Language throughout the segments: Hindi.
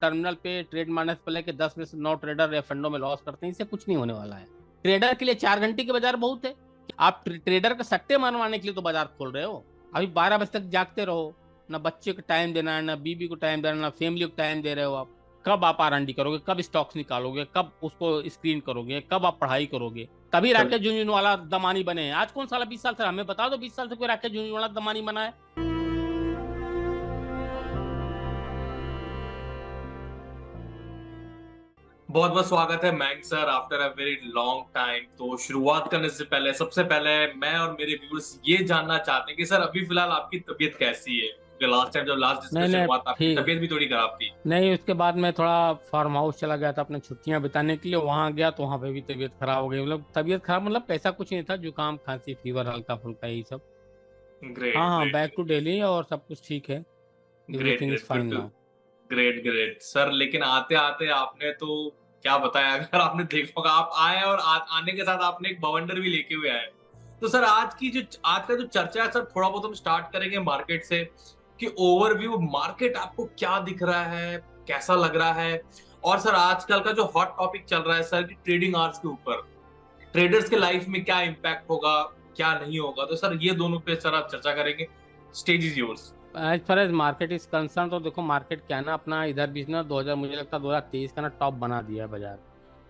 टर्मिनल पे ट्रेड मारने से पहले कि 10 में से 9 ट्रेडर एफ&ओ में लॉस करते हैं, इससे कुछ नहीं होने वाला है। ट्रेडर के लिए 4 घंटे की बाजार बहुत है। आप ट्रेडर का सट्टे मारवाने के लिए तो बाजार खोल रहे हो। अभी 12 बजे तक जागते रहो, ना बच्चे को टाइम देना है, ना बीबी को टाइम देना, ना फैमिली को टाइम दे रहे हो आप। कब आप आर&डी करोगे, कब स्टॉक्स निकालोगे, कब उसको स्क्रीन करोगे, कब आप पढ़ाई करोगे? तभी चल राकेश झुनझुनवाला दमानी बने हैं। आज कौन साला 20 साल से, हमें बता दो 20 साल से कोई राकेश झुनझुनवाला दमानी बना है? बहुत बहुत स्वागत है मैंग sir after a very long time. तो शुरुआत करने से पहले सबसे पहले मैं और मेरे व्यूअर्स ये जानना चाहते हैं कि सर अभी फिलहाल आपकी तबीयत कैसी है, क्योंकि लास्ट टाइम जब लास्ट नहीं डिस्कशन नहीं, हुआ था आपकी ठीक तबीयत भी थोड़ी खराब थी। नहीं। उसके बाद मैं थोड़ा फार्म हाउस चला गया था अपने छुट्टियां बिताने के लिए। वहां गया तो वहां पे भी तबीयत खराब हो गई। मतलब तबीयत खराब मतलब ऐसा कुछ नहीं था, जुकाम खांसी फीवर हल्का फुल्का यही सब। हाँ ग्रेट हाँ, ग्रेट बैक टू दिल्ली और सब कुछ ठीक है। Great everything is great good fine to now. Great great sir. लेकिन आते आते आपने तो क्या बताया, अगर आपने देखा होगा आप आए और आने के साथ आपने एक बवंडर भी लेके हुए आए। तो सर आज का जो चर्चा है सर, थोड़ा बहुत हम स्टार्ट करेंगे मार्केट से कि ओवरव्यू मार्केट आपको क्या दिख रहा है, कैसा लग रहा है। और सर आजकल का जो हॉट टॉपिक चल रहा है सर कि ट्रेडिंग आवर्स के ऊपर ट्रेडर्स के लाइफ में क्या इम्पैक्ट होगा, क्या नहीं होगा। तो सर ये दोनों पे सर आप चर्चा करेंगे। Stage is yours. As far as market is concerned, तो देखो मार्केट क्या है ना, अपना इधर भी ना 2000, मुझे लगता है 2023 का ना टॉप बना दिया है बाजार।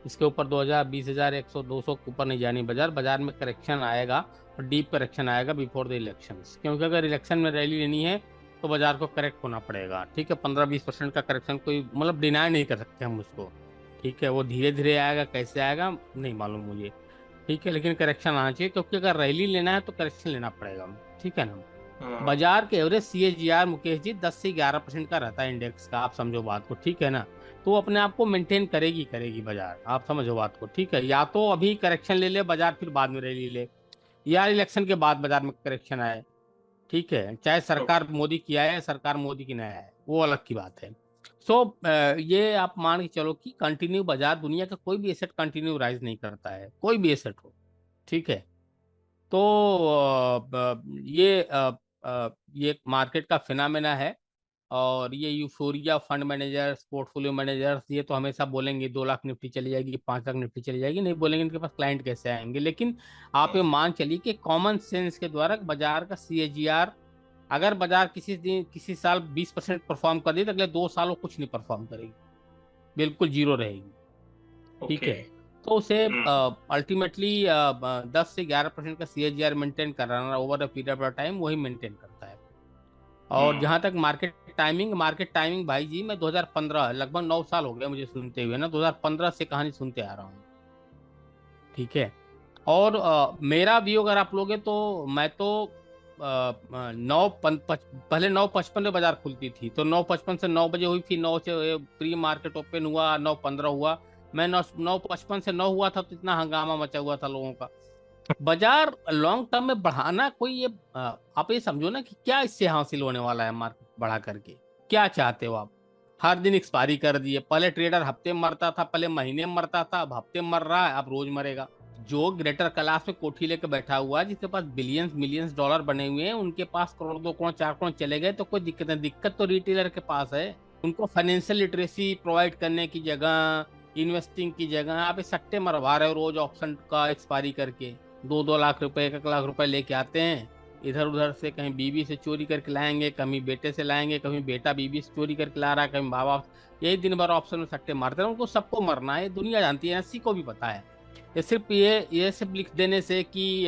इसके ऊपर 2000, 20,000, 100, 200 के ऊपर नहीं जानी बाजार। बाजार में करेक्शन आएगा और डीप करेक्शन आएगा बिफोर द इलेक्शंस, क्योंकि अगर इलेक्शन में रैली लेनी है तो बाजार को करेक्ट होना पड़ेगा। ठीक है, 15-20% का करेक्शन कोई मतलब डिनाई नहीं कर सकते हम उसको। ठीक है, वो धीरे धीरे आएगा, कैसे आएगा नहीं मालूम मुझे। ठीक है, लेकिन करेक्शन आना चाहिए, क्योंकि अगर रैली लेना है तो करेक्शन लेना पड़ेगा। ठीक है ना? हाँ। बाजार के एवरेज CAGR मुकेश जी 10 से 11% का रहता है इंडेक्स का, आप समझो बात को। ठीक है ना? तो वो अपने आप को मेंटेन करेगी करेगी बाजार, आप समझो बात को। ठीक है, या तो अभी करेक्शन ले ले बाजार, फिर बाद में रैली ले, या इलेक्शन के बाद बाजार में करेक्शन आए। ठीक है, चाहे सरकार मोदी की आए, सरकार मोदी की नहीं आए, वो अलग की बात है। सो ये आप मान के चलो कि कंटिन्यू बाजार, दुनिया का कोई भी एसेट कंटिन्यू राइज नहीं करता है, कोई भी एसेट हो। ठीक है, तो ये एक मार्केट का फिनोमेना है। और ये euphoria fund managers, portfolio managers, ये तो हमेशा बोलेंगे 2 लाख निफ्टी चली जाएगी, 5 लाख निफ्टी चली जाएगी, नहीं बोलेंगे इनके पास क्लाइंट कैसे आएंगे। लेकिन आप ये मान चलिए कि कॉमन सेंस के द्वारा बाजार का CAGR, अगर बाजार किसी दिन किसी साल 20% परफॉर्म कर दी तो अगले 2 साल वो कुछ नहीं परफॉर्म करेगी, बिल्कुल जीरो रहेगी। ठीक ओके। है, तो उसे अल्टीमेटली 10 से 11% का CAGR मेंटेन कराना over a period of time, वही मेंटेन करता है। और हम्म। जहां तक मार्केट टाइमिंग भाई जी, मैं 2015, लगभग 9 साल हो गए मुझे सुनते हुए ना, 2015 से कहानी सुनते आ रहा हूँ। ठीक है, और मेरा व्यू अगर आप लोगे तो मैं तो पहले 9:55 में बाजार खुलती थी, तो 9:55 से 9 बजे हुई, फिर 9 से प्री मार्केट ओपन हुआ, 9:15 हुआ। मैं 9:55 से 9 हुआ था तो इतना हंगामा मचा हुआ था लोगों का। बाजार लॉन्ग टर्म में बढ़ाना कोई ये आप ये समझो ना कि क्या इससे हासिल होने वाला है मार्केट बढ़ा करके? क्या चाहते हो आप? हर दिन एक्सपायरी कर दिए। पहले ट्रेडर हफ्ते में मरता था, पहले महीने में मरता था, अब हफ्ते में मर रहा है, अब रोज मरेगा। जो ग्रेटर क्लास में कोठी लेके बैठा हुआ है, जिसके पास बिलियंस मिलियंस डॉलर बने हुए हैं, उनके पास करोड़ 2 करोड़ 4 करोड़ चले गए तो कोई दिक्कत नहीं। दिक्कत तो रिटेलर के पास है। उनको फाइनेंशियल लिटरेसी प्रोवाइड करने की जगह, इन्वेस्टिंग की जगह आप ये सट्टे मरवा रहे हो रोज ऑप्शन का एक्सपायरी करके। 2-2 लाख रुपए, 1-1 लाख रुपए लेके आते हैं इधर उधर से, कहीं बीवी से चोरी करके लाएंगे, कभी बेटे से लाएंगे, कभी बेटा बीवी से चोरी करके ला रहा है, कभी माँ बाप। यही दिन भर ऑप्शन में सट्टे मारते हैं। उनको सबको मरना है, दुनिया जानती है, एससी को भी पता है। ये सिर्फ लिख देने से कि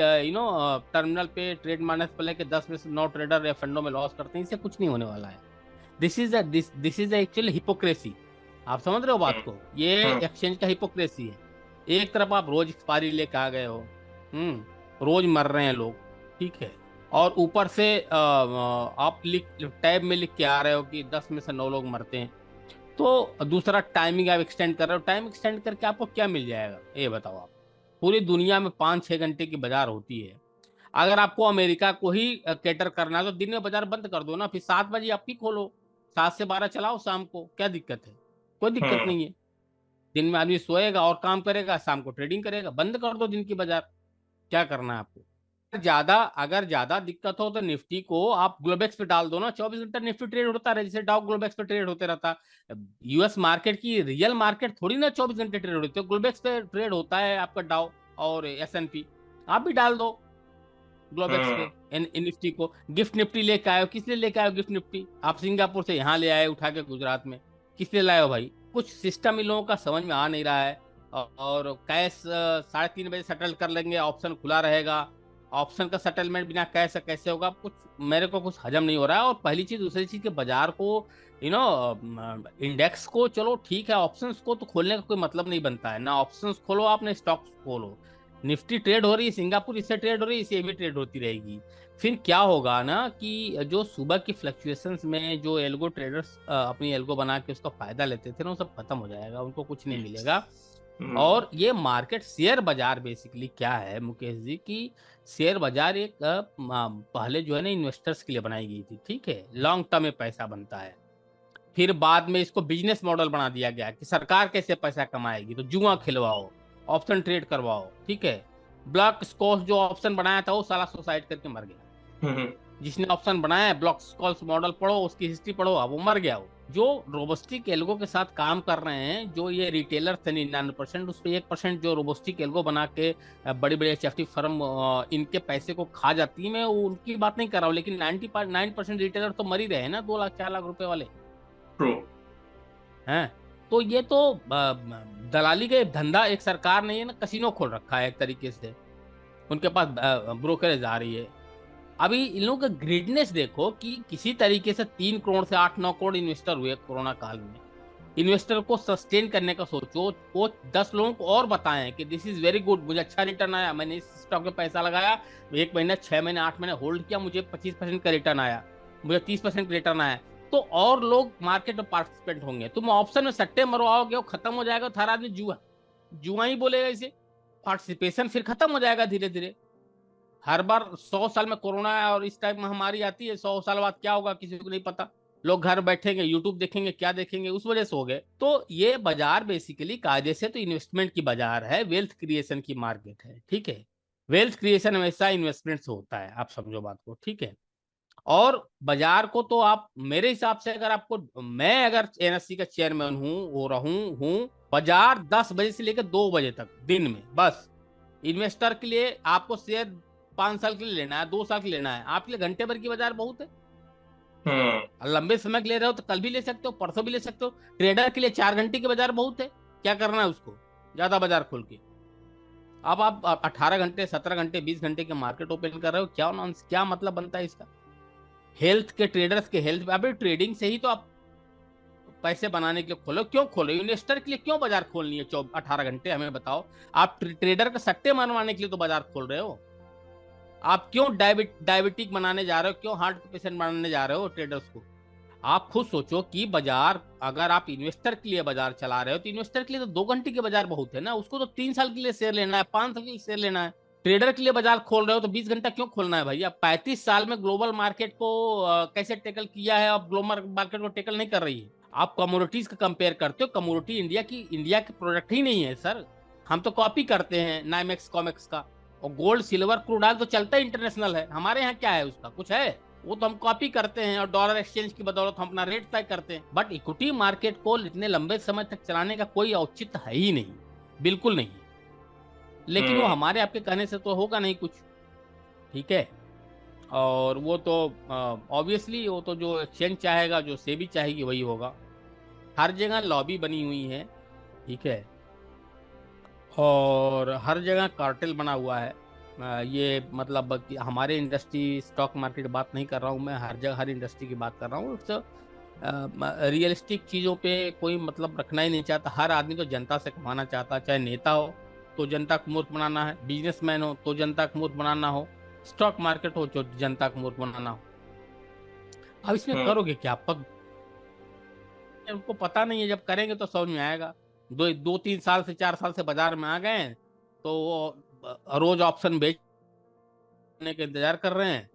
टर्मिनल पे ट्रेड मारने से पहले कि 10 में से 9 ट्रेडर एफ&ओ में लॉस करते हैं, इससे कुछ नहीं होने वाला है। This is actual hypocrisy. आप समझ रहे हो बात हम्म। को? ये हम्म। एक्सचेंज का हिपोक्रेसी है। एक तरफ आप रोज एक्सपायरी लेके आ गए हो, रोज मर रहे हैं लोग। ठीक है, और ऊपर से आप लिख टैब में लिख के आ रहे हो कि 10 में से 9 लोग मरते हैं। तो दूसरा टाइमिंग आप एक्सटेंड कर रहे हो। टाइम एक्सटेंड करके आपको क्या मिल जाएगा ये बताओ आप? पूरी दुनिया में 5-6 घंटे की बाजार होती है। अगर आपको अमेरिका को ही कैटर करना है तो दिन में बाजार बंद कर दो ना, फिर 7 बजे आप ही खोलो, 7 से 12 चलाओ शाम को, क्या दिक्कत है? कोई दिक्कत हम्म। नहीं है। दिन में आदमी सोएगा और काम करेगा, शाम को ट्रेडिंग करेगा। बंद कर दो दिन की बाजार, क्या करना है आपको? अगर ज्यादा दिक्कत हो तो निफ्टी को आप ग्लोबेक्स पे डाल दो ना, 24 घंटा निफ्टी ट्रेड होता रहे, जैसे डाउ ग्लोबेक्स पे ट्रेड होते रहता। यूएस मार्केट की रियल मार्केट थोड़ी ना 24 घंटे ट्रेड होती है, ग्लोबेक्स पे ट्रेड होता है आपका डाउ और एसएनपी। आप भी डाल दो ग्लोबेक्स पे हम्म निफ्टी को। गिफ्ट निफ्टी लेके आयो, किस लिए लेके आयो गिफ्ट निफ्टी? आप सिंगापुर से यहाँ ले आए उठा के गुजरात में, किस लिए लाए हो भाई? कुछ सिस्टम इन लोगों का समझ में आ नहीं रहा है। और कैश 3:30 बजे सेटल कर लेंगे, ऑप्शन खुला रहेगा। ऑप्शन का सेटलमेंट बिना कैश कैसे होगा? कुछ मेरे को कुछ हजम नहीं हो रहा है। और पहली चीज, दूसरी चीज के बाजार को इंडेक्स को चलो ठीक है, ऑप्शंस को तो खोलने का कोई मतलब नहीं बनता है ना। ऑप्शंस खोलो, आपने स्टॉक्स खोलो। निफ्टी ट्रेड हो रही है, सिंगापुर इससे ट्रेड हो रही है, इसे भी ट्रेड होती रहेगी। फिर क्या होगा ना कि जो सुबह की फ्लक्चुएशंस में जो एल्गो ट्रेडर्स अपनी एल्गो बना के उसका फायदा लेते थे ना, वो सब खत्म हो जाएगा, उनको कुछ नहीं मिलेगा। हम्म और ये मार्केट, शेयर बाजार बेसिकली क्या है मुकेश जी, कि शेयर बाजार एक पहले जो है ना इन्वेस्टर्स के लिए बनाई गई थी, ठीक है, लॉन्ग टर्म में पैसा बनता है। फिर बाद में इसको बिजनेस मॉडल बना दिया गया कि सरकार कैसे पैसा कमाएगी, तो जुआ खिलवाओ, ऑप्शन ट्रेड करवाओ, ठीक है। ब्लॉक स्कॉच जो ऑप्शन बनाया था वो साला सुसाइड करके मर गया। हम्म जिसने ऑप्शन बनाया है, ब्लॉक स्कॉच मॉडल पढ़ो, उसकी हिस्ट्री पढ़ो, अब वो मर गया। वो जो रोबोस्टिक एल्गो के साथ काम कर रहे हैं, जो ये रिटेलर थे 99%, उस पर 1% जो रोबोस्टिक एल्गो बना के बड़ी बड़ी एचएफटी फर्म इनके पैसे को खा जाती है, मैं उनकी बात नहीं कर रहा हूँ, लेकिन 99% रिटेलर तो मर ही रहे हैं ना, 2 लाख 4 लाख रुपए वाले ट्रू हैं। तो ये तो दलाली का धंधा एक सरकार ने, ये ना कसिनो खोल रखा है एक तरीके से, उनके पास ब्रोकरेज आ रही है। अभी इन लोगों का ग्रिडनेस देखो कि किसी तरीके से 3 करोड़ से 8-9 करोड़ इन्वेस्टर हुए कोरोना काल में। इन्वेस्टर को सस्टेन करने का सोचो, वो 10 लोगों को और बताएं कि दिस इज वेरी गुड, मुझे अच्छा रिटर्न आया, मैंने इस स्टॉक में पैसा लगाया, 1 महीना 6 महीने 8 महीने होल्ड किया, मुझे 25% का रिटर्न आया, मुझे 30% का रिटर्न आया। तो और लोग मार्केट में पार्टिसिपेंट होंगे। तुम ऑप्शन में सट्टे मरवाओगे, वो खत्म हो जाएगा, तो हर आदमी जुआ जुआ ही बोलेगा इसे। पार्टिसिपेशन फिर खत्म हो जाएगा धीरे धीरे। हर बार 100 साल में कोरोना और इस टाइप महामारी आती है, 100 साल बाद क्या होगा किसी को नहीं पता। लोग घर बैठेंगे, यूट्यूब देखेंगे, क्या देखेंगे, उस वजह से हो गए। तो ये बाजार बेसिकली कायदे से तो इन्वेस्टमेंट की बाजार है, वेल्थ क्रिएशन की मार्केट है, ठीक है। वेल्थ क्रिएशन हमेशा इन्वेस्टमेंट से होता है, आप समझो बात को, ठीक है। और बाजार को तो आप मेरे हिसाब से, अगर आपको, मैं अगर एनएससी का चेयरमैन हूँ, वो हूँ, बाजार 10 बजे से लेकर 2 बजे तक दिन में बस इन्वेस्टर के लिए, आपको शेयर 5 साल के लिए लेना है, 2 साल के लिए लेना है, आपके लिए घंटे भर की बाजार बहुत है। हम्म और लंबे समय के ले रहे हो तो कल भी ले सकते हो, परसों भी ले सकते हो। ट्रेडर के लिए 4 घंटे की बाजार बहुत है। क्या करना है उसको, ज्यादा बाजार खोल के? अब आप 18 घंटे, 17 घंटे, 20 घंटे के मार्केट ओपन कर रहे हो, क्या नॉन्स, क्या मतलब बनता है इसका? हेल्थ के ट्रेडर्स के हेल्थ, अभी ट्रेडिंग से ही तो आप पैसे बनाने के लिए खोलो, क्यों खोलो? इन्वेस्टर के लिए क्यों बाजार खोलनी है 18 घंटे, हमें बताओ। आप ट्रेडर का सट्टे मारवाने के लिए तो बाजार खोल रहे हो। आप क्यों डायबिटिक बनाने जा रहे हो, क्यों हार्ट पेशेंट बनाने जा रहे हो ट्रेडर्स को? आप खुद सोचो कि बाजार, अगर आप इन्वेस्टर के लिए बाजार चला रहे हो, तो इन्वेस्टर के लिए तो 2 घंटे की बाजार बहुत है ना, उसको तो 3 साल के लिए शेयर लेना है, 5 साल के लिए शेयर लेना है। ट्रेडर के लिए बाजार खोल रहे हो तो 20 घंटा क्यों खोलना है भैया? 35 साल में ग्लोबल मार्केट को कैसे टेकल किया है, अब ग्लोबल मार्केट को टेकल नहीं कर रही है। आप कमोडिटीज का कंपेयर करते हो, कमोडिटी इंडिया की प्रोडक्ट ही नहीं है सर। हम तो कॉपी करते हैं नाइमेक्स कॉमेक्स का। और गोल्ड सिल्वर क्रूड ऑयल तो चलता ही इंटरनेशनल है, हमारे यहाँ क्या है उसका, कुछ है? वो तो हम कॉपी करते हैं, और डॉलर एक्सचेंज की बदौलत हम अपना रेट तय करते हैं। बट इक्विटी मार्केट को इतने लंबे समय तक चलाने का कोई औचित्य है ही नहीं, बिल्कुल नहीं। लेकिन वो हम्म हमारे आपके कहने से तो होगा नहीं कुछ, ठीक है। और वो तो ऑब्वियसली वो तो जो एक्सचेंज चाहेगा, जो सेबी चाहेगी, वही होगा। हर जगह लॉबी बनी हुई है, ठीक है। और हर जगह कार्टेल बना हुआ है। ये मतलब कि हमारे इंडस्ट्री स्टॉक मार्केट बात नहीं कर रहा हूँ मैं, हर जगह हर इंडस्ट्री की बात कर रहा हूँ। रियलिस्टिक चीज़ों पे कोई मतलब रखना ही नहीं चाहता। हर आदमी तो जनता से कमाना चाहता है, चाहे नेता हो तो जनता को मूर्ख बनाना है, बिजनेसमैन हो तो जनता को मूर्ख बनाना हो, स्टॉक मार्केट हो तो जनता को मूर्ख बनाना हो। अब इसमें हम्म करोगे क्या? उनको पता नहीं है, जब करेंगे तो समझ में आएगा। 2-3 साल से 4 साल से बाजार में आ गए हैं, तो वो रोज ऑप्शन बेचने के इंतजार कर रहे हैं।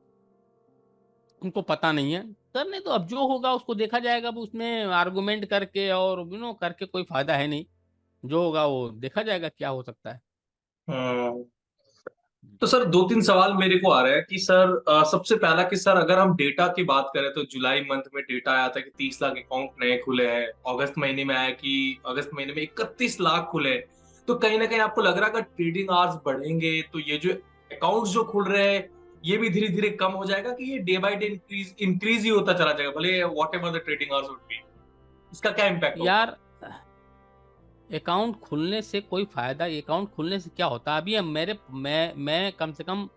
उनको पता नहीं है, करने तो अब जो होगा उसको देखा जाएगा। अब उसमें आर्गुमेंट करके और करके कोई फायदा है नहीं। जो होगा वो देखा जाएगा क्या हो सकता है। हम्म तो सर 2-3 सवाल मेरे को आ रहे हैं कि सर सबसे पहला कि सर अगर हम डेटा की बात करें तो जुलाई मंथ में डेटा आया था कि 30 लाख अकाउंट नए खुले हैं। अगस्त महीने में आया कि अगस्त महीने में 31 लाख खुले हैं। तो कहीं ना कहीं आपको लग रहा है कि ट्रेडिंग आवर्स बढ़ेंगे तो ये जो अकाउंट्स जो खुल रहे हैं ये भी धीरे धीरे कम हो जाएगा कि ये डे बाय डे इंक्रीज ही होता चला जाएगा भले what ever the trading hours would be. इसका क्या इम्पैक्ट होगा? यार, अकाउंट खुलने से कोई फायदा, अकाउंट खुलने से क्या होता है? अभी मैं कम से कम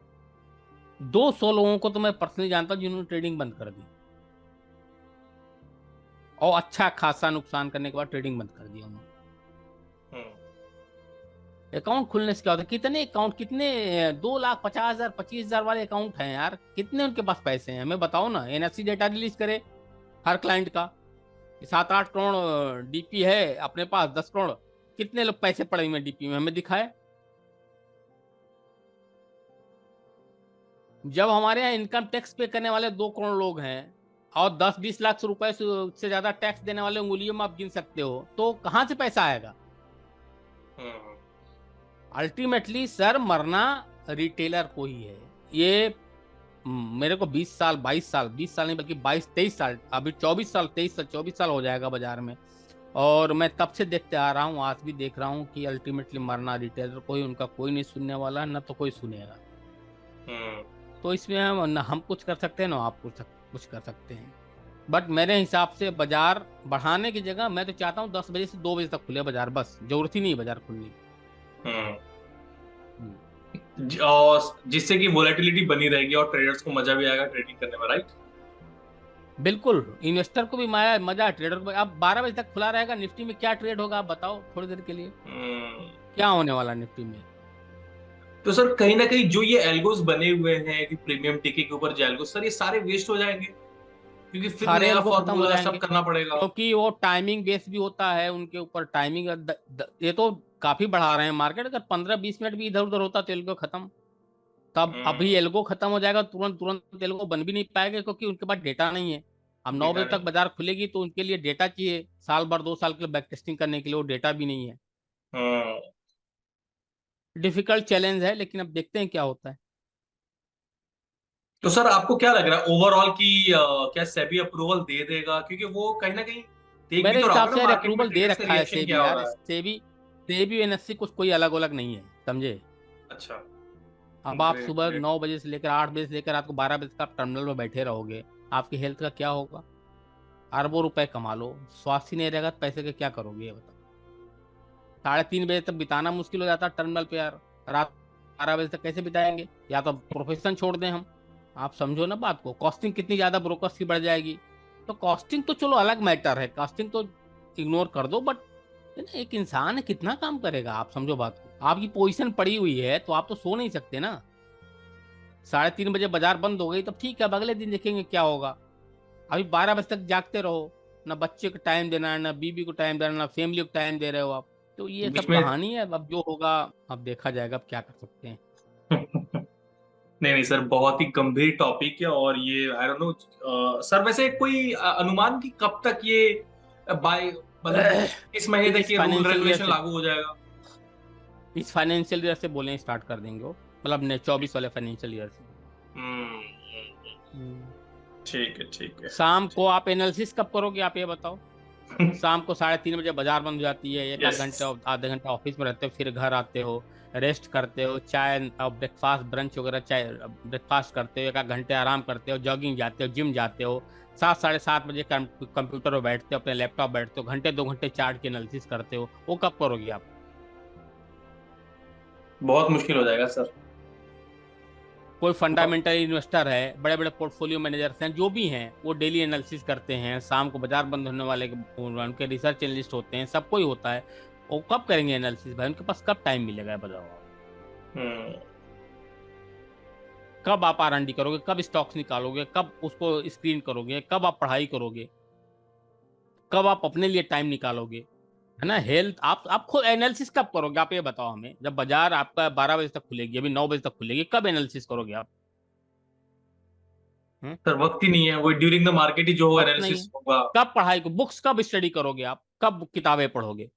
200 लोगों को तो मैं पर्सनली जानता हूँ जिन्होंने ट्रेडिंग बंद कर दी, और अच्छा खासा नुकसान करने के बाद ट्रेडिंग बंद कर दिया उन्होंने। अकाउंट खुलने से क्या होता है? कितने अकाउंट, कितने 2,50,000 25,000 वाले अकाउंट हैं यार, कितने उनके पास पैसे हैं हमें बताओ ना। एनएफसी डेटा रिलीज करे हर क्लाइंट का, 7-8 करोड़ डीपी है अपने पास, 10 करोड़, कितने लोग पैसे पड़े हुए डीपी में हमें दिखाए। जब हमारे यहाँ इनकम टैक्स पे करने वाले 2 करोड़ लोग हैं और 10-20 लाख रुपए से ज्यादा टैक्स देने वाले उंगलियों में आप गिन सकते हो, तो कहाँ से पैसा आएगा? अल्टीमेटली सर मरना रिटेलर को ही है। ये मेरे को 20 साल 22 साल, 20 साल नहीं बल्कि 22-23 साल, अभी 24 साल, 23 साल, 24 साल हो जाएगा बाजार में, और मैं तब से देखते आ रहा हूँ, आज भी देख रहा हूँ कि अल्टीमेटली मरना रिटेलर को ही, उनका कोई नहीं सुनने वाला, ना तो कोई सुनेगा। तो इसमें हम कुछ कर सकते हैं ना आप कुछ कर सकते हैं। बट मेरे हिसाब से बाजार बढ़ाने की जगह मैं तो चाहता हूँ 10 बजे से 2 बजे तक खुले बाजार, बस जरूरत ही नहीं है बाजार खुलने की। और जिससे कि वोलेटिलिटी बनी रहेगी और ट्रेडर्स को मजा भी आएगा ट्रेडिंग करने में, राइट? बिल्कुल, इन्वेस्टर को भी मजा, ट्रेडर को। अब 12 बजे तक खुला रहेगा, निफ्टी में क्या ट्रेड होगा आप बताओ थोड़ी देर के लिए? क्या होने वाला निफ्टी में? तो सर कहीं ना कहीं जो ये एल्गोस बने हुए हैं कि प्रीमियम टिके के ऊपर जो एल्गोस, सर ये सारे वेस्ट हो जाएंगे क्योंकि फिर सारे नया एल्गो खत्म हो फॉर्मूला सब जाएंगे, करना पड़ेगा। क्योंकि वो टाइमिंग बेस भी होता है उनके ऊपर। टाइमिंग ये तो काफी बढ़ा रहे हैं मार्केट। अगर 15-20 मिनट भी इधर उधर होता तो एल्गो खत्म। तब अभी एल्गो खत्म हो जाएगा, तुरंत तुरंत एल्गो बन भी नहीं पाएगा क्योंकि उनके पास डेटा नहीं है। अब 9 बजे डेटा तक नहीं। बाजार खुलेगी तो उनके लिए डेटा चाहिए, साल भर 2 साल के लिए बैक टेस्टिंग करने के लिए, वो डेटा भी नहीं है। हम्म। डिफिकल्ट चैलेंज है, लेकिन अब देखते हैं क्या होता है। तो सर आपको क्या लग रहा है ओवरऑल की क्या सेबी अप्रूवल दे देगा? क्योंकि वो कहीं ना कहीं देख भी मेरे तो रहा हिसाब होगा से ना यार मार्केट में अप्रूवल दे ट्रेडर्स का रखा है रिएक्शन सेबी, क्या हो यार रहा है। सेबी, सेबी एनएससी कोई अलग अलग नहीं है, समझे? अच्छा। अब आप ग्रेट सुबह ग्रेट। 9 बजे से लेकर 8 बजे से लेकर रात को 12 बजे तक आप टर्मिनल में बैठे रहोगे, आपकी हेल्थ का क्या होगा? अरबों रुपए कमा लो, स्वास्थ्य नहीं रहेगा तो पैसे का क्या करोगे ये बताओ? 3:30 बजे तक बिताना मुश्किल हो जाता है टर्मिनल पे यार। रात 12 बजे तक कैसे बिताएंगे? या तो प्रोफेशन छोड़ दें हम। आप समझो ना बात को, कॉस्टिंग कितनी ज्यादा ब्रोकर्स की बढ़ जाएगी। तो कॉस्टिंग तो चलो अलग मैटर है, कॉस्टिंग तो इग्नोर कर दो, बट एक इंसान है कितना काम करेगा? आप समझो बात को, आपकी पोजीशन पड़ी हुई है तो आप तो सो नहीं सकते ना। 3:30 बजे बाजार बंद हो गई तब ठीक है, अब अगले दिन देखेंगे क्या होगा। अभी 12 बजे तक जागते रहो, ना बच्चे को टाइम देना है, ना बीबी को टाइम देना, ना फैमिली को टाइम दे रहे हो आप। तो ये बीच सब में कहानी है, अब जो होगा अब देखा जाएगा, अब क्या कर सकते हैं। नहीं नहीं सर, बहुत ही गंभीर टॉपिक है और ये आई डोंट नो सर, वैसे कोई अनुमान की कब तक ये बाय मतलब इस महीने तक इस ये रूल फाइनेंशियल ईयर रेगुलेशन से, लागू हो जाएगा? इस फाइनेंशियल ईयर से बोले स्टार्ट कर देंगे वो, मतलब ने 24 वाले फाइनेंशियल ईयर से। हम्म। ठीक है ठीक है। शाम को आप एनालिसिस कब करोगे आप ये बताओ? शाम को 3:30 बजे बाजार बंद हो जाती है, एक आध यस। घंटे आधे घंटे ऑफिस में रहते हो, फिर घर आते हो, रेस्ट करते हो, चाय और ब्रेकफास्ट ब्रंच वगैरह, चाय ब्रेकफास्ट करते हो, एक आध घंटे आराम करते हो, जॉगिंग जाते हो, जिम जाते हो, 7-7:30 बजे कंप्यूटर पर बैठते हो, अपने लैपटॉप बैठते हो, घंटे 2 घंटे चार्ट की एनालिसिस करते हो, वो कब करोगे आप? बहुत मुश्किल हो जाएगा सर। कोई बहुत। फंडामेंटल इन्वेस्टर है, बड़े बड़े पोर्टफोलियो मैनेजर्स हैं, जो भी हैं, वो डेली एनालिसिस करते हैं, शाम को बाजार बंद होने वाले उनके रिसर्च एनालिस्ट होते हैं, सबको ही होता है। वो कब करेंगे एनालिसिस भाई? उनके पास कब टाइम मिलेगा बताओ आप? हम्म। कब आप R&D करोगे? कब स्टॉक्स निकालोगे? कब उसको स्क्रीन करोगे? कब आप पढ़ाई करोगे? कब आप अपने लिए टाइम निकालोगे? है ना, हेल्थ। आप खुद एनालिसिस कब करोगे आप ये बताओ हमें? जब बाजार आपका 12 बजे तक खुलेगी, अभी 9 बजे तक खुलेगी, कब एनालिसिस करोगे आप? हम्म? सर वक्त ही नहीं है, वो ड्यूरिंग द मार्केट ही जो होगा वक्त नहीं है। एनालिसिस होगा। कब पढ़ाई को, बुक्स कब स्टडी करोगे आप? कब किताबें पढ़ोगे?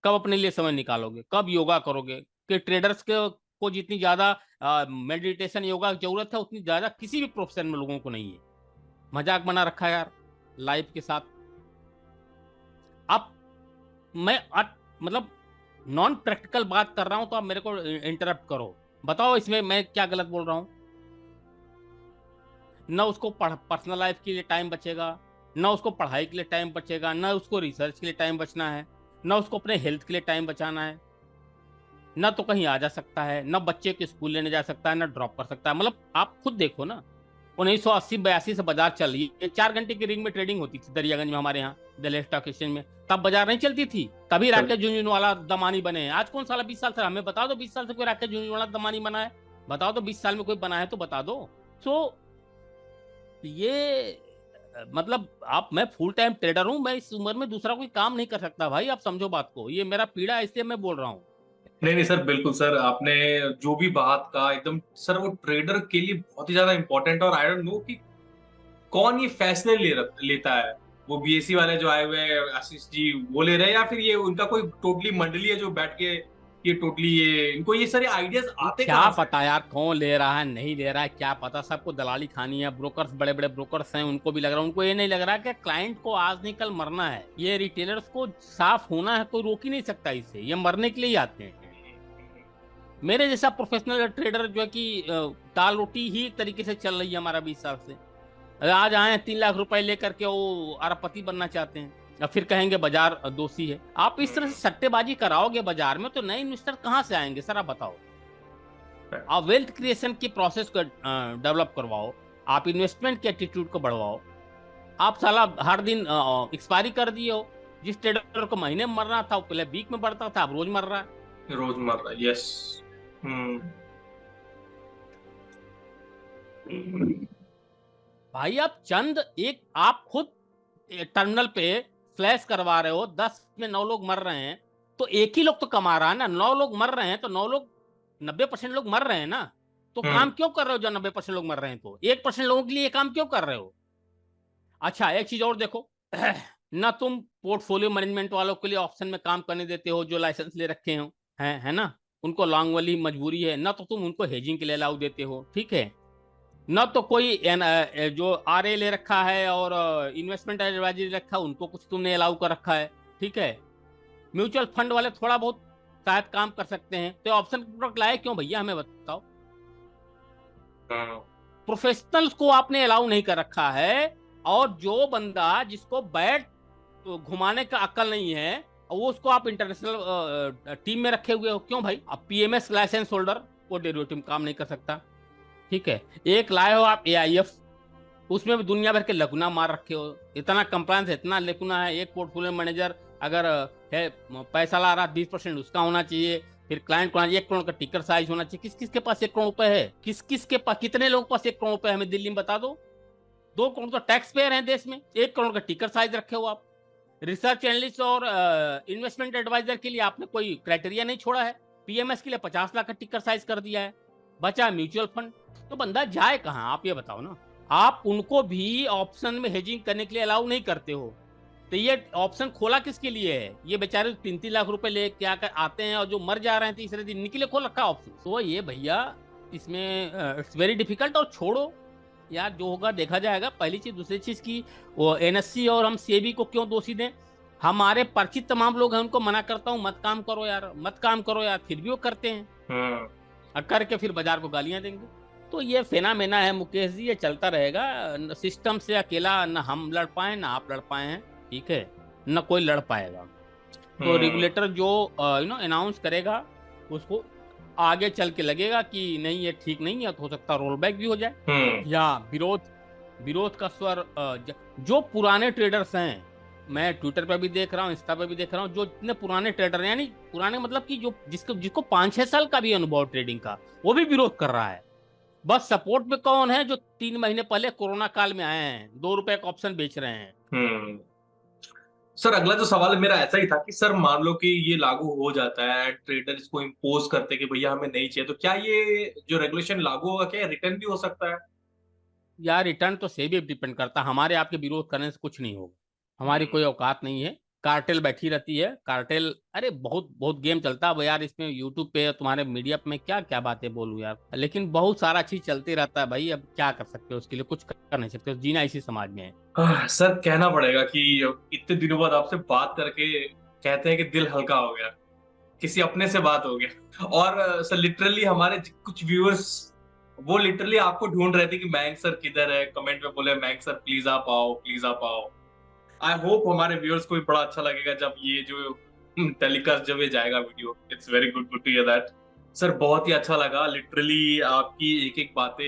कब अपने लिए समय निकालोगे? कब योगा करोगे? कि ट्रेडर्स को जितनी ज्यादा मेडिटेशन योगा की जरूरत है उतनी ज्यादा किसी भी प्रोफेशन में लोगों को नहीं है। मजाक बना रखा है यार लाइफ के साथ। अब मैं मतलब नॉन प्रैक्टिकल बात कर रहा हूं तो आप मेरे को इंटरप्ट करो, बताओ इसमें मैं क्या गलत बोल रहा हूं। ना उसको पर्सनल लाइफ के लिए टाइम बचेगा, ना उसको पढ़ाई के लिए टाइम बचेगा, ना उसको रिसर्च के लिए टाइम बचना है, ना उसको अपने हेल्थ के लिए टाइम बचाना है, ना तो कहीं आ जा सकता है, ना बच्चे के स्कूल लेने जा सकता है, ना ड्रॉप कर सकता है। मतलब आप खुद देखो ना, 1980-82 से बाजार चल रही है। 4 घंटे की रिंग में ट्रेडिंग होती थी दरियागंज में हमारे यहाँ दिल्ली स्टॉक एक्सचेंज में। तब बाजार नहीं चलती थी, तभी राकेश झुनझुनवाला दमानी बने हैं। आज कौन साल 20 साल से हमें बता दो 20 साल से कोई राकेश झुनझुनवाला दमानी बना है? बताओ तो 20 साल में कोई बना है तो बता दो। सो ये मतलब मैं फुल टाइम ट्रेडर हूं, मैं इस उम्र में दूसरा कोई काम नहीं कर सकता भाई, आप समझो बात को। ये मेरा पीड़ा है इसलिए मैं बोल रहा हूँ। नहीं नहीं सर, बिल्कुल सर, आपने जो भी बात कहा एकदम सर, वो ट्रेडर के लिए बहुत ही ज्यादा इंपॉर्टेंट। और आई डोंट नो कि कौन ये फैसले लेता है। वो बीएससी वाले जो आए हुए हैं आशीष जी, वो ले रहे हैं, या फिर ये उनका कोई टोटली मंडली है जो बैठ के ये टोटली ये इनको ये सारे आइडियाज आते क्या कहाँ से? पता यार कौन ले रहा है नहीं ले रहा है, क्या पता। सबको दलाली खानी है। ब्रोकर्स बड़े बड़े ब्रोकर्स हैं, उनको भी लग रहा है, उनको ये नहीं लग रहा कि क्लाइंट को आज नहीं कल मरना है। ये रिटेलर्स को साफ होना है, कोई रोक ही नहीं सकता इसे, ये मरने के लिए ही आते हैं। मेरे जैसा प्रोफेशनल ट्रेडर जो है कि दाल रोटी ही एक तरीके से चल रही है हमारा 20 साल से। आज आए 3 लाख रुपए लेकर के वो अरबपति बनना चाहते हैं, और फिर कहेंगे बाजार दोषी है। आप इस तरह से सट्टेबाजी कराओगे बाजार में तो नए इन्वेस्टर कहाँ से आएंगे सर, आप बताओ। आप वेल्थ क्रिएशन की प्रोसेस को डेवलप करवाओ, आप इन्वेस्टमेंट के एटीट्यूड को बढ़वाओ। आप साला हर दिन एक्सपायरी कर दिए हो। जिस ट्रेडर को महीने में मरना था वो पहले वीक में बढ़ता था, अब रोज मर रहा है। रोजमर्रा, यस। भाई आप चंद एक आप खुद टर्मिनल पे फ्लैश करवा रहे हो, 10 में 9 लोग मर रहे हैं, तो एक ही लोग तो कमा रहा है ना। 9 लोग मर रहे हैं तो 9 लोग 90% लोग मर रहे हैं ना। तो काम क्यों कर रहे हो? जो 90% लोग मर रहे हैं तो 1% लोगों के लिए काम क्यों कर रहे हो? अच्छा एक चीज और देखो, ना तुम पोर्टफोलियो मैनेजमेंट वालों के लिए ऑप्शन में काम करने देते हो जो लाइसेंस ले रखे हो, है ना, उनको लॉन्ग वाली मजबूरी है। ना तो तुम उनको हेजिंग के लिए अलाउ देते हो, ठीक है। ना तो कोई जो आरए ले रखा है और इन्वेस्टमेंट एडवाइजरी रखा है उनको कुछ तुमने अलाउ कर रखा है, ठीक है। म्यूचुअल फंड वाले थोड़ा बहुत शायद काम कर सकते हैं, तो ऑप्शन प्रोडक्ट लाए क्यों भैया, हमें बताओ। प्रोफेशनल्स को आपने अलाउ नहीं कर रखा है, और जो बंदा जिसको बैट घुमाने का अक्ल नहीं है वो उसको आप इंटरनेशनल टीम में रखे हुए हो क्यों भाई? अब पीएमएस लाइसेंस होल्डर वो डेरिवेटिव काम नहीं कर सकता, ठीक है। एक लाए हो आप एआईएफ, उसमें भी दुनिया भर के लकुना मार रखे हो। इतना कंप्लायंस इतना लकुना है। एक पोर्टफोलियो मैनेजर अगर है पैसा ला रहा 20% उसका होना चाहिए। फिर क्लाइंट को 1 करोड़ का टिकर साइज होना चाहिए। किस किस के पास 1 करोड़ रुपए है? किस किस के पास, कितने लोगों के पास 1 करोड़ रुपए? हमें दिल्ली में बता दो। 2 करोड़ तो टैक्स पेयर हैं देश में, 1 करोड़ का टिकर साइज रखे हो आप। रिसर्च एनालिस्ट और इन्वेस्टमेंट एडवाइजर के लिए आपने कोई क्राइटेरिया नहीं छोड़ा है। पीएमएस के लिए 50 लाख का टिकर साइज कर दिया है। बचा म्यूचुअल फंड, तो बंदा जाए कहाँ आप ये बताओ ना। आप उनको भी ऑप्शन में हेजिंग करने के लिए अलाउ नहीं करते हो, तो ये ऑप्शन खोला किसके लिए है? ये बेचारे 3-3 लाख रुपए ले क्या कर आते हैं और जो मर जा रहे हैं तीसरे दिन, निकले खोल रखा ऑप्शन। तो ये भैया इसमें इट्स वेरी डिफिकल्ट। और छोड़ो यार, जो होगा देखा जाएगा। पहली चीज। दूसरी चीज की वो एनएससी और हम सेबी को क्यों दोषी दें? हमारे परिचित तमाम लोग हैं, उनको मना करता हूँ मत काम करो यार, मत काम करो यार, फिर भी वो करते हैं। करके फिर बाजार को गालियां देंगे। तो ये फेनामेना है मुकेश जी, ये चलता रहेगा। सिस्टम से अकेला न हम लड़ पाए न आप लड़ पाए हैं, ठीक है, न कोई लड़ पाएगा। तो रेगुलेटर जो अनाउंस करेगा उसको आगे चल के लगेगा कि नहीं ये ठीक नहीं है, तो हो सकता है रोल बैक भी हो जाए, या विरोध का स्वर। जो पुराने ट्रेडर्स हैं, मैं ट्विटर पे भी देख रहा हूँ, इंस्टा पे भी देख रहा हूँ, जो इतने पुराने ट्रेडर हैं, यानी पुराने मतलब कि जो जिसको 5-6 साल का भी अनुभव ट्रेडिंग का, वो भी विरोध कर रहा है। बस सपोर्ट में कौन है? जो 3 महीने पहले कोरोना काल में आए हैं, 2 रुपए का ऑप्शन बेच रहे हैं। सर अगला जो सवाल मेरा ऐसा ही था कि सर मान लो कि ये लागू हो जाता है, ट्रेडर इसको इम्पोज करते कि भैया हमें नहीं चाहिए, तो क्या ये जो रेगुलेशन लागू होगा क्या रिटर्न भी हो सकता है? यार रिटर्न तो सेबी डिपेंड करता है, हमारे आपके विरोध करने से कुछ नहीं होगा। हमारी कोई औकात नहीं है, कार्टेल बैठी रहती है, कार्टेल, अरे बहुत बहुत गेम चलता है अब यार इसमें, यूट्यूब पे तुम्हारे मीडिया में क्या क्या बातें बोलूं यार, लेकिन बहुत सारा चीज चलते रहता है भाई, अब क्या कर सकते हो उसके लिए, कुछ कर नहीं सकते, जीना इसी समाज में है। सर कहना पड़ेगा कि इतने दिनों बाद आपसे बात करके कहते हैं कि दिल हल्का हो गया, किसी अपने से बात हो गया। और सर लिटरली हमारे कुछ व्यूअर्स वो लिटरली आपको ढूंढ रहे थे कि मयंक सर किधर है, कमेंट में बोले मयंक सर प्लीज आप आओ, प्लीज आप आओ। आई होप हमारे व्यूअर्स को भी बड़ा अच्छा लगेगा जब ये जो टेलीकास्ट जब ये जाएगा video. It's very good good to hear that. Sir बहुत ही अच्छा लगा लिटरली, आपकी एक एक बातें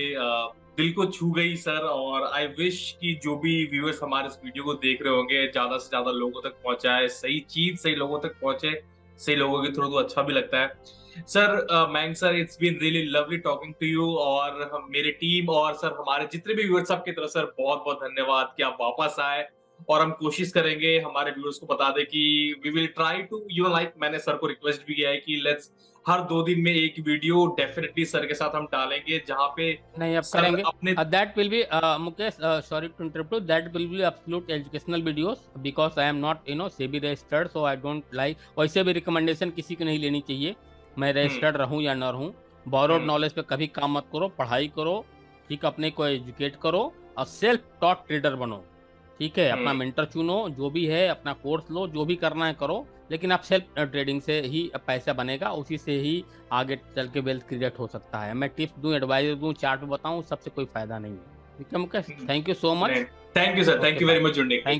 दिल को छू गई सर। और आई विश कि जो भी व्यूअर्स हमारे इस वीडियो को देख रहे होंगे ज्यादा से ज्यादा लोगों तक पहुंचाए, सही चीज सही लोगों तक पहुंचे, सही लोगों के थ्रू तो अच्छा भी लगता है। Sir Mayank sir it's been really lovely talking to you, और मेरी टीम और सर हमारे जितने भी व्यूअर्स आपकी तरफ सर बहुत बहुत धन्यवाद कि आप वापस आए। और हम कोशिश करेंगे हमारे व्यूअर्स को बता दें कि we will try to like, मैंने सर को रिक्वेस्ट भी किया है कि लेट्स हर 2 दिन में एक वीडियो डेफिनेटली सर के साथ हम डालेंगे जहां पे नहीं अब सर करेंगे, अपने that will be Mukesh, sorry to interrupt you, that will be absolute educational videos, because I am not SEBI registered, so I don't like, वैसे भी रिकमेंडेशन किसी को नहीं लेनी चाहिए, मैं रजिस्टर्ड रहूं या ना रहूं। बोरोड नॉलेज पे कभी काम मत करो, पढ़ाई करो, ठीक, अपने को एजुकेट करो और सेल्फ टॉट ट्रेडर बनो, ठीक है, अपना मेंटर चुनो, जो भी है अपना कोर्स लो, जो भी करना है करो, लेकिन आप सेल्फ ट्रेडिंग से ही पैसा बनेगा, उसी से ही आगे चल के वेल्थ क्रिएट हो सकता है। मैं टिप्स दूं, एडवाइस दूं, चार्ट बताऊं, सबसे कोई फायदा नहीं है। ठीक है Mukesh, thank you so much. Thank you sir, thank you very much जुड़ने के लिए,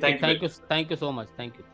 thank you so much, thank you.